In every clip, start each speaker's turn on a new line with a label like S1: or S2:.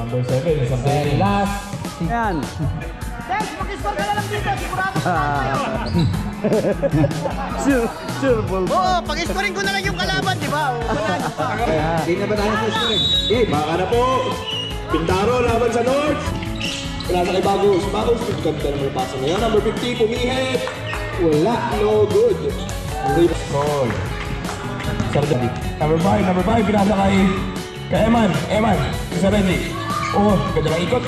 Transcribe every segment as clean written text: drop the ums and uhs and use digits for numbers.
S1: Number 7, isang very last.
S2: Yan.
S3: Tess, mag-score ka na lang dito. Sigurado ka tayo.
S2: Sure, ball.
S3: Oo, pag-scoring ko na lang yung kalaban, di ba?
S4: Hindi na ba tayo sa scoring? Baka na po. Pintaro laban sa North. Wala sa kay Bagus. Bagus, ganda naman yung pasa ngayon. Number 50, pumihit. Wala, no good.
S1: Goal. Number 5, pinasa kay Eman. Sa Reggie. Oh, ganda ng ikot.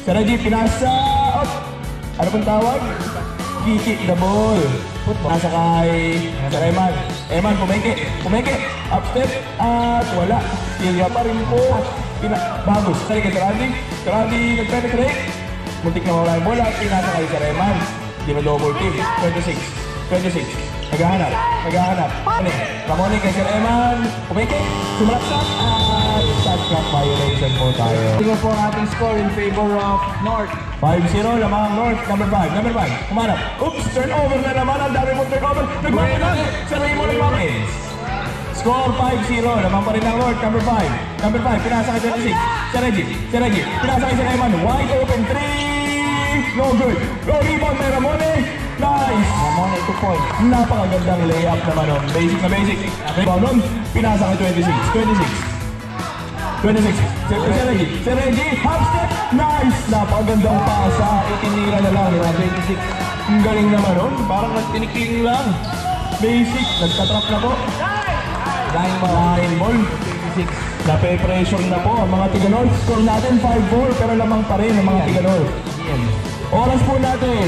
S1: Sa Reggie, pinasa. Oh. Ano pong tawag? Kick the ball. Nasa kay Eman. Eman, pumeke. Upstep. At wala. Silya pa rin po. Bagus. Sali kay Saradi, nag-penetrate. Muntik na mawala yung bola. Pinasa kay Eman. Dino-double team. 26. Naghahanap. Ramone kay Sir Eman. Pumeke. Sumalaksak. At shot clock violation po tayo.
S2: Ito po ang ating score in favor of North.
S1: 5-0 lamang North. Number 5. Kumanap. Oops! Turnover na naman. Ang dami mong turnover. Nagpapalag sa Raymond Marquez. Score 5-0. Lamang pa rin ang North. Number 5. Pinasa kay 26. Sa Reggie. Pinasa kay Sir Eman. Wide open 3. No good. No rebound may Ramone. Nice!
S2: Ramone, 2 points.
S1: Napakagandang layup naman nun. Basic na basic. Rebound nun. Pinasa kay 26. Si Reggie. Half step. Nice! Napakagandang pasa. Itinira na lang. 26. Ang galing naman nun. Parang nagtinikling lang. Basic. Nagtatrap na po. Line ball. 26. Nape-pressure na po ang mga Tiga-North. Score natin 5-4 pero lamang pa rin ang mga Tiga-North. Oras po natin.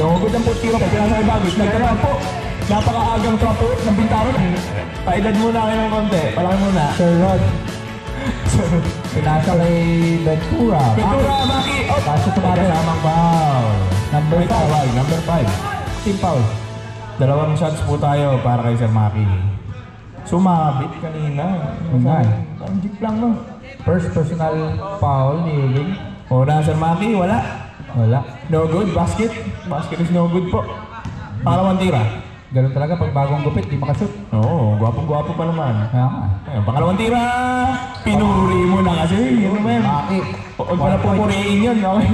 S1: No good ang putiro. Kaya pinasa kay Bagus. Nagtatrap po. Napakaagang trap po ng Bintaro. Paedad muna kayo ng konti. Palaki muna.
S2: Sir Rod. Pinasa kay Ventura,
S1: Maki.
S2: Kaso tumari lamang foul. Number 5. Team foul.
S1: Dalawang shots po tayo para kay Sir Maki. Sumabit kanina. Ang jeep lang no.
S2: First personal foul ni Irving.
S1: Una Sir Maki, wala. No good, basket is no good po. Pangalawang tira.
S2: Ganun talaga pag bagong gupit, di makashoot.
S1: Oo, gwapong-gwapo pa naman. Ayun, pangalawang tira. Pinuri mo na kasi. Yun naman.
S2: Maki.
S1: Huwag pa na pupuriin yun. Okay.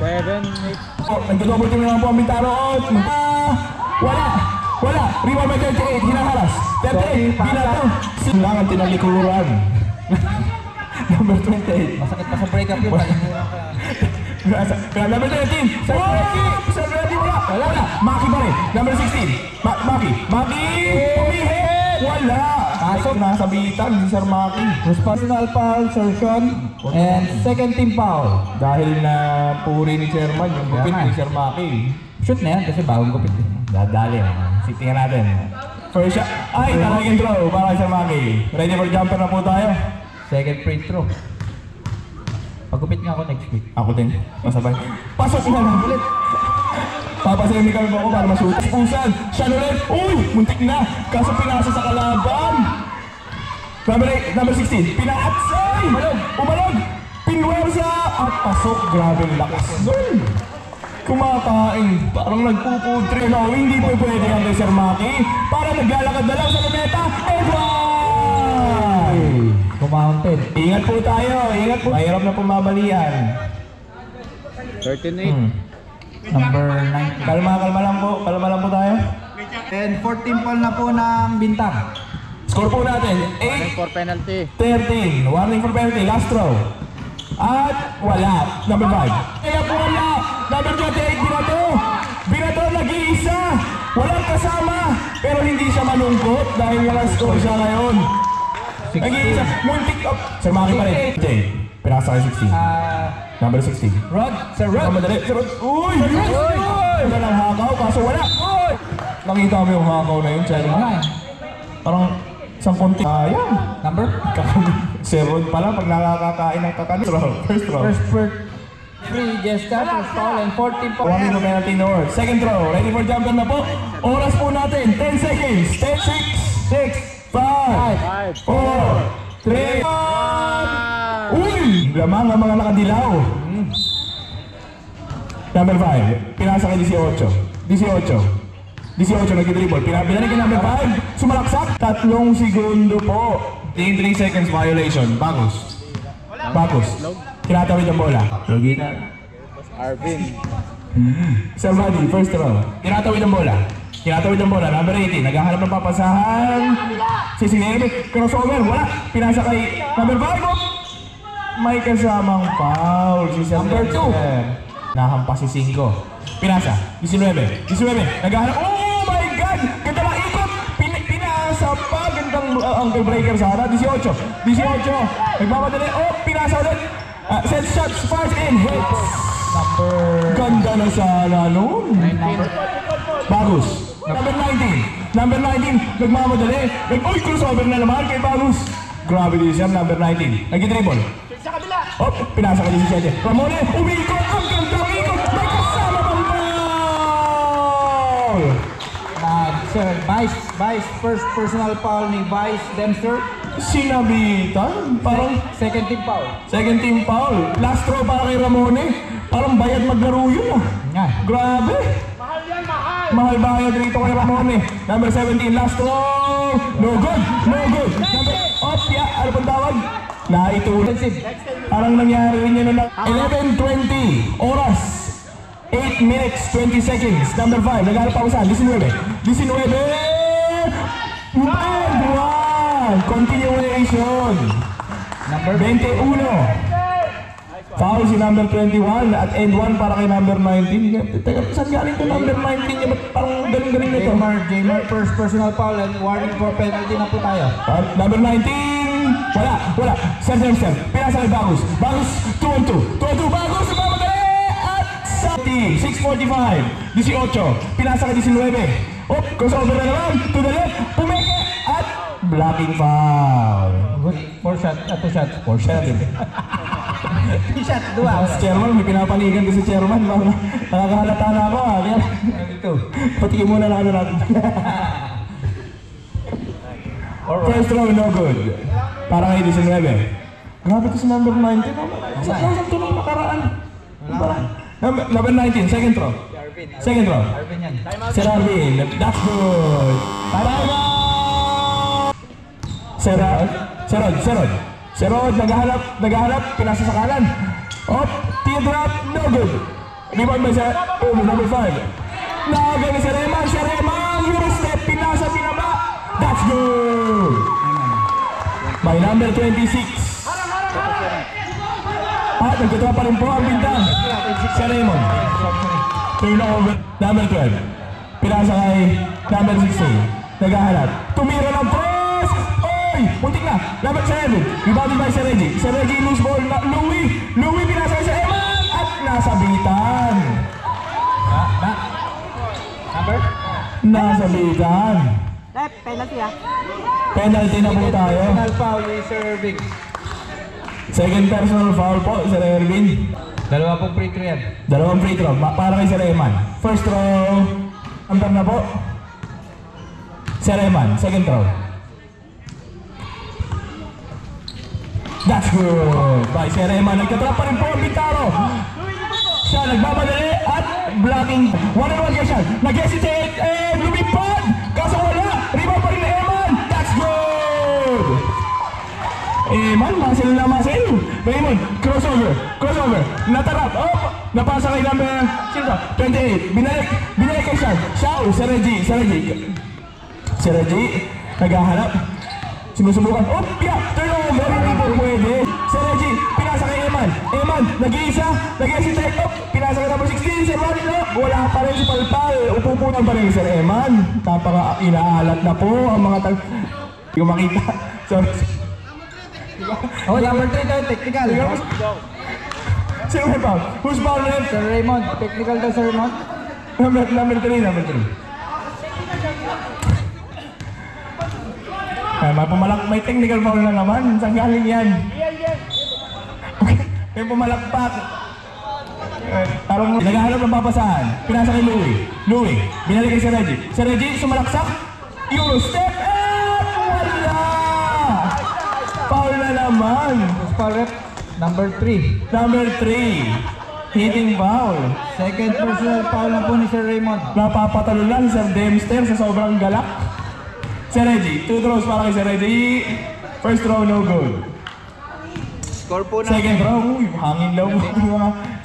S2: 7, 8.
S1: Nagdodouble team naman po ang Bintaro. Wala. Rebound by 38. Hinaharas. 38. Binato. Silangan tinalikuran. Number 28.
S2: Masakit pa sa break-up yun.
S1: Number 13. Sir Reggie, wala. Maki pa rin. Number 16. Maki. Pumihit. Wala. Pasok. Nasabitan si Sir Maki.
S2: Personal foul, Sir Sean. And second team foul.
S1: Dahil na puri ni Chairman yung gupit ni Sir Maki.
S2: Shoot na yan kasi bagong gupit.
S1: Dadali. Tingnan natin. First shot. Ay, talagang throw para kay Sir Maki. Ready for jumper na po tayo.
S2: Second free throw. Pagupit nga ako next week.
S1: Ako din. Masabay. Pasok na lang ulit. Papasemical mo ako para masuot. Pusan. Siya ulit. Uy! Muntik na. Kaso pinasa sa kalaban. Number 16. Pinaatsay. Umalog. Pinwersa. At pasok. Grabe lakas. Gol. Kumakain. Parang nagpuputri. No, hindi po pwede ang Sir Maki. Para naglalakad na lang sa luneta. Edward!
S2: Kumounted.
S1: Ingat po tayo. Mahirap na pumabalian.
S2: 13-8. Number 9.
S1: Kalma lang po tayo.
S2: And 14 foul na po ng Bintang.
S1: Score po natin. 8
S2: For penalty.
S1: 13. Warning for penalty. Last throw. At wala. Number 5. Kaya po wala. Number 28. Binato nag-iisa. Walang kasama. Pero hindi siya malungkot dahil walang score siya ngayon. Nag-iisa. Muntik up. Sir Maki pa rin. Jay. Pinasa kay 16. Number 16.
S2: Rod. Sir Rod.
S1: Madali. Sir Rod. Uy! Wala lang hakaw. Kaso wala. Uy! Nakita mo yung hakaw na yun, Chairman. Parang isang konti. Ayan.
S2: Number?
S1: Sir Rod pala pag nakakakain ng kakanin. First throw.
S2: First 3 Jessica, first foul and 14 foul.
S1: Warning for penalty North. Second throw. Ready for jumper na po. Oras po natin. 10 seconds. 10, 6, 5, 4, 3, Uy! Lamang ang mga nakadilaw. Number 5. Pinasa kay 18 nag-dribble. Pinabila kay number 5. Sumalaksak. 3 segundo po. 3 seconds violation. Bagus. Bagus. Tinatawid ang bola. Lugi na. Sir Buddy, first throw. Tinatawid ang bola. Tinatawid ang bola. Number 18. Naghahanap ng papasahan. Si Sinebe. Crossover. Wala. Pinasa kay number 5. May kasamang foul. Si Sir number 2. Nahampas si 5. Pinasa. 19. 19. Naghahanap. Oh my God! Ganda lang ikot. Pinasa pa. Gandang ankle breaker sana. 18. 18. Nagmamadali. Oh, pinasa ulit. Set shots. Fires in. Hits. Ganda na sana nun. Bagus. Number 19. Number 19. Nagmamadali. Uy, crossover na naman kay Bagus. Grabe din siya. Number 19. Nag-dribble.
S3: Sa kabila.
S1: Oh, pinasa ka din si Sede. Ramone, umikot. Ang gandang ikot. May kasama pang foul.
S2: Sir, Vice, first personal foul ni Vice Dempster.
S1: Sinabitan. Parang
S2: Second team foul.
S1: second team foul. Last throw para kay Ramone. Parang bayad maglaro yun ah.
S2: Nga.
S1: Grabe.
S3: Mahal yan, mahal.
S1: Mahal bayad rito kay Ramone. Number 17, last throw. No good. No good. Number, ano pang tawag? Naitulad. Parang nangyari rin yun na 11:20. Oras. 8 minutes, 20 seconds. Number 5, nagharap ako saan? 19. 19. And one. Continuation.
S2: Number
S1: 21. Foul si number 21 at end 1 para kay number 19. Teka, saan galing ko number 19? Ba't parang galing-galing na ito?
S2: Jamar, first personal foul and warning for penalty na po tayo.
S1: Number 19. Wala. Sir Dempster. Pinasa kay Bagus. Bagus, 2-2. 2-2. Bagus, mamadali. At sa 6:45. 18. Pinasa kay 19. Oh, crossover na naman. To the left. Pumeke. At blocking foul.
S2: 4 shots, 2 shots.
S1: 4 shot.
S2: 3 shots, 2.
S1: Chairman, may pinapanigan ko si Chairman. Nakakahalata na ako ah.
S2: Ito.
S1: Patikin muna na ano natin. First row, no good. Para kay 19. Grabe ko si number 19. Saan ito nung nakaraan? Number 19, second row. Second row. Sir Arvin, that's good. Time out! Serod, naghahanap, pinasa sa kanan. Oh, teardrop, no good. Rebound by sa number 5. Nakagani si Reman, Eurostep, pinasa, pinaba. That's good. By number 26. At nagtutuwa pa rin po ang bintang. Si Raymond. Turnover, number 12. Pinasa kay number 16. Naghahanap. Tumira ng press. Oy, muntik na. Number 7. Rebounded by Sir Reggie. Sir Reggie loose ball. Louie pinasa kay Sir Eman. At nasabitan.
S2: Number?
S1: Nasabitan.
S3: Penalty ah.
S1: Penalty na po tayo.
S2: Personal foul ni Sir Vic.
S1: Second personal foul po, Sir Erwin.
S2: Dalawa pong free throw yan.
S1: Dalawang free throw, para kay Sir Eman. First throw, number na po. Sir Eman, second throw. That's good. By Sir Eman, nagkatrap pa rin po ang Bintaro. Siya nagbamadali at blocking. 1-on-1 kaya siya. Nag-hesitate and lumipad. Kaso wala. Rebound pa rin na Eman. That's good. Eman, muscle na muscle. Raymond, crossover. Natarap. Oh, napasa kay number 28. Binalik kay Sean. Shaw, Sir Reggie. Naghahanap. Sinusubukan. Oh, turnover. Hindi po pwede. Sir Reggie, pinasa kay Eman. Nag-iisa. Nag-hesitate. Oh, pinasa kay number 16. Sir Ronnie, no? Wala pa rin si Palpal. Upupunan pa rin Sir Eman. Napaka-inaalat na po ang mga Hindi ko makita. Sorry.
S2: Oh, number 3 daw, technical.
S1: Sino may foul? Who's foul ulit?
S2: Sir Raymond, technical daw Sir Raymond.
S1: Number 3. May technical foul na naman. Saan galing yan? Okay. May pumalakpak. Parang naghahanap ng papasahan. Pinasa kay Louie. Binalik kay Sir Reggie. Sir Reggie, sumalaksak. Eurostep. Wala! Foul na naman.
S2: Foul rep, number 3.
S1: Number 3. Hitting foul.
S2: Second personal foul na po ni Sir Raymond.
S1: Napapatalo lang si Sir Dempster sa sobrang galak. Sir Reggie, 2 throws para kay Sir Reggie. First throw, no good.
S5: Score po na.
S1: Second row. Uy, hangin lang.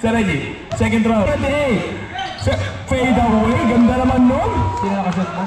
S1: Sir Reggie. Second row. 28. Fade away. Ganda naman nun.
S2: Sino nakasot mo?